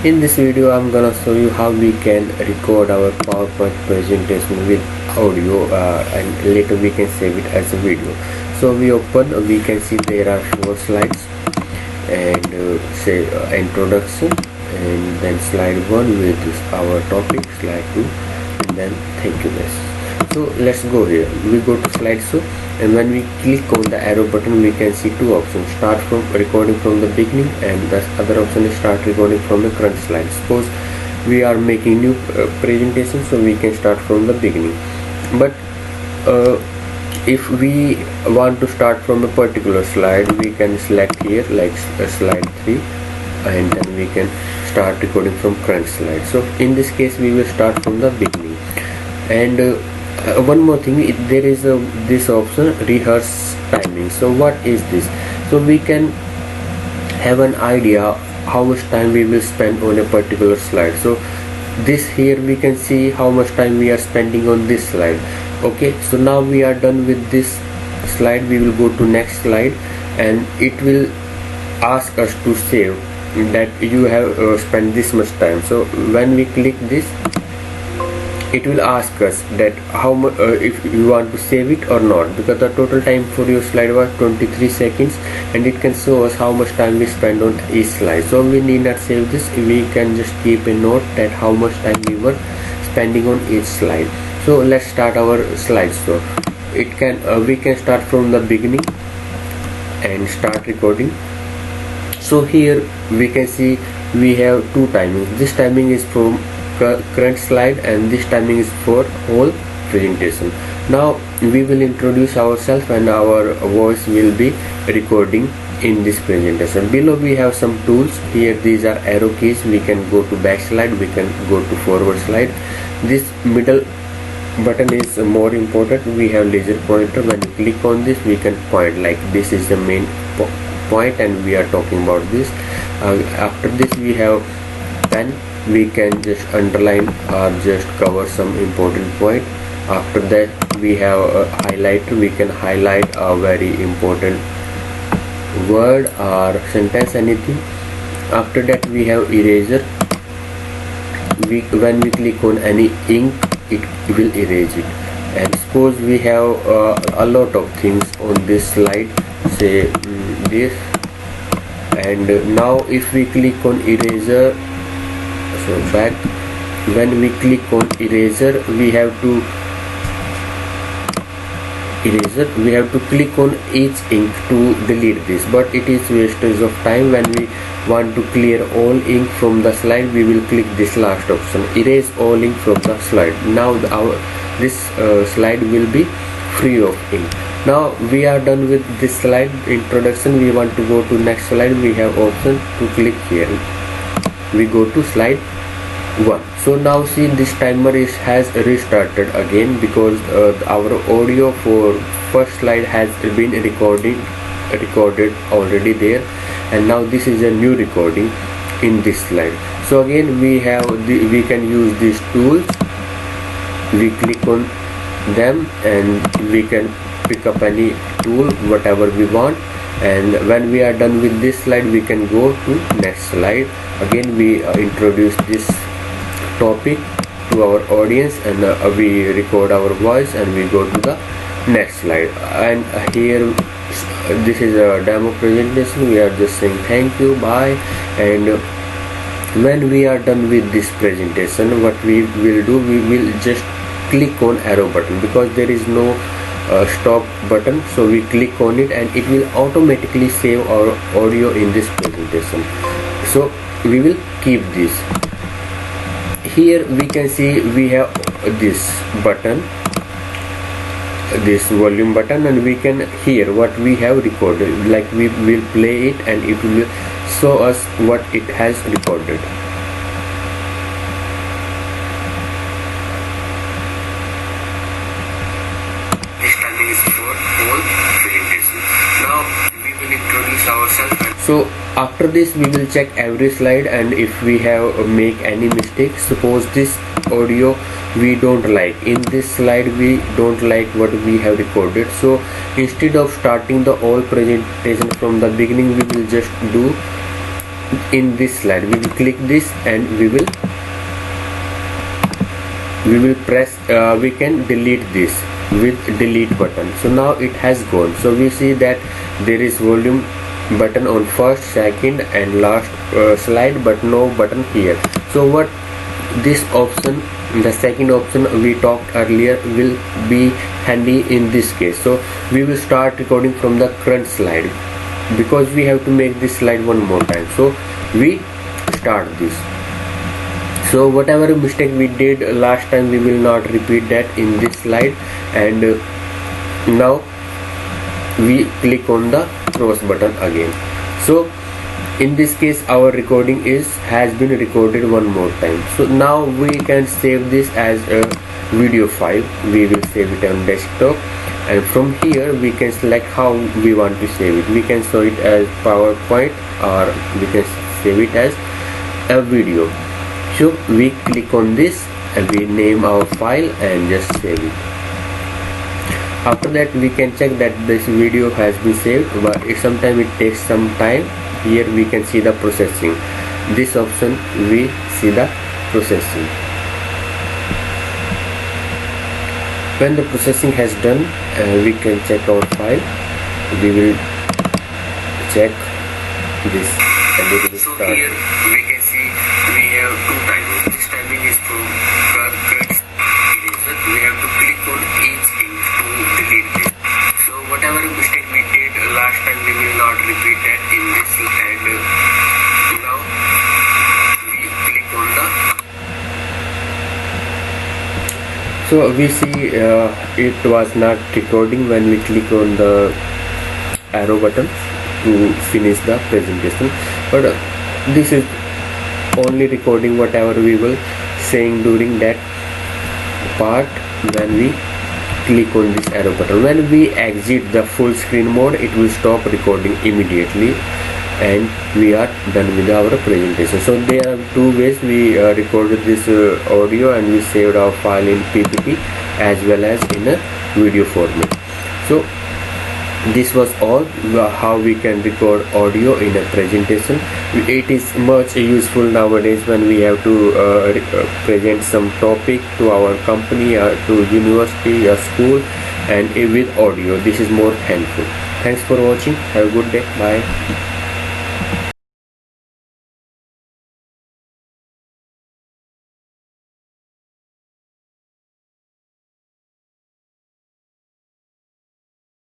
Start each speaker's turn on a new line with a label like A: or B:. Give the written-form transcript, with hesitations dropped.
A: In this video I'm gonna show you how we can record our PowerPoint presentation with audio and later we can save it as a video. So we can see there are 4 slides and say introduction, and then slide 1 with our topic, slide 2, and then thank you guys. So let's go here. We go to slideshow, and when we click on the arrow button we can see 2 options: start from recording from the beginning, and the other option is start recording from the current slide. Suppose we are making new presentation, so we can start from the beginning. But if we want to start from a particular slide, we can select here like slide 3, and then we can start recording from current slide. So in this case we will start from the beginning. And one more thing, there is this option rehearse timing. So what is this? So we can have an idea how much time we will spend on a particular slide. So this here we can see how much time we are spending on this slide. Okay, so now we are done with this slide. We will go to next slide, and it will ask us to save that you have spent this much time. So when we click this, it will ask us that how much if you want to save it or not, because the total time for your slide was 23 seconds, and it can show us how much time we spend on each slide. So we need not save this. We can just keep a note that how much time we were spending on each slide. So let's start our slide. So it can we can start from the beginning and start recording. So here we can see we have 2 timings. This timing is from current slide, and this timing is for whole presentation. Now we will introduce ourselves, and our voice will be recording in this presentation. Below we have some tools. Here these are arrow keys. We can go to back slide, we can go to forward slide. This middle button is more important. We have laser pointer. When you click on this, we can point like this is the main point, and we are talking about this. After this we have pen. We can just underline or just cover some important point. After that we have a highlighter. We can highlight a very important word or sentence, anything. After that we have eraser. When we click on any ink, it will erase it. And suppose we have a lot of things on this slide, say this, and now if we click on eraser, so back, when we click on eraser, we have to click on each ink to delete this, but it is wastage of time. When we want to clear all ink from the slide, we will click this last option, erase all ink from the slide. Now this slide will be free of ink. Now we are done with this slide introduction. We want to go to next slide. We have option to click here. We go to slide 1. So now see, this timer has restarted again, because our audio for first slide has been recorded already there, and now this is a new recording in this slide. So again we can use these tools. We click on them and we can pick up any tool whatever we want, and when we are done with this slide we can go to next slide. Again we introduce this topic to our audience, and we record our voice, and we go to the next slide. And here this is a demo presentation. We are just saying thank you, bye. And when we are done with this presentation, what we will do, we will just click on arrow button, because there is no stop button. So we click on it, and it will automatically save our audio in this presentation. So we will keep this. Here we can see we have this button, this volume button, and we can hear what we have recorded. Like we will play it, and it will show us what it has recorded. This timing is for whole presentation. Now we will introduce ourselves. So after this we will check every slide, and if we have make any mistakes, suppose this audio we don't like, in this slide we don't like what we have recorded, so instead of starting the whole presentation from the beginning, we will just do in this slide. We will click this and we will press, we can delete this with delete button. So now it has gone. So we see that there is volume button on first, second and last slide, but no button here. So what this option, the second option we talked earlier, will be handy in this case. So we will start recording from the current slide because we have to make this slide one more time. So we start this. So whatever mistake we did last time, we will not repeat that in this slide. And now we click on the cross button again. So in this case our recording has been recorded one more time. So now we can save this as a video file. We will save it on desktop, and from here we can select how we want to save it. We can show it as PowerPoint, or we can save it as a video. So we click on this and we name our file and just save it. After that we can check that this video has been saved, but sometimes it takes some time. Here we can see the processing. This option we see the processing. When the processing has done, we can check our file. We will check this and it will start. So here we can see we have two timings. This timing is from current eraser. We have to click on each thing to delete this. So whatever mistake we did last time, we will not repeat that in this. And now we click on the. So we see it was not recording when we click on the arrow button to finish the presentation, but this is only recording whatever we were saying during that part when we click on this arrow button. When we exit the full screen mode, it will stop recording immediately and we are done with our presentation. So there are two ways we recorded this audio, and we saved our file in PPT as well as in a video format. So this was all how we can record audio in a presentation. It is much useful nowadays when we have to present some topic to our company or to university or school, and with audio this is more helpful. Thanks for watching. Have a good day. Bye.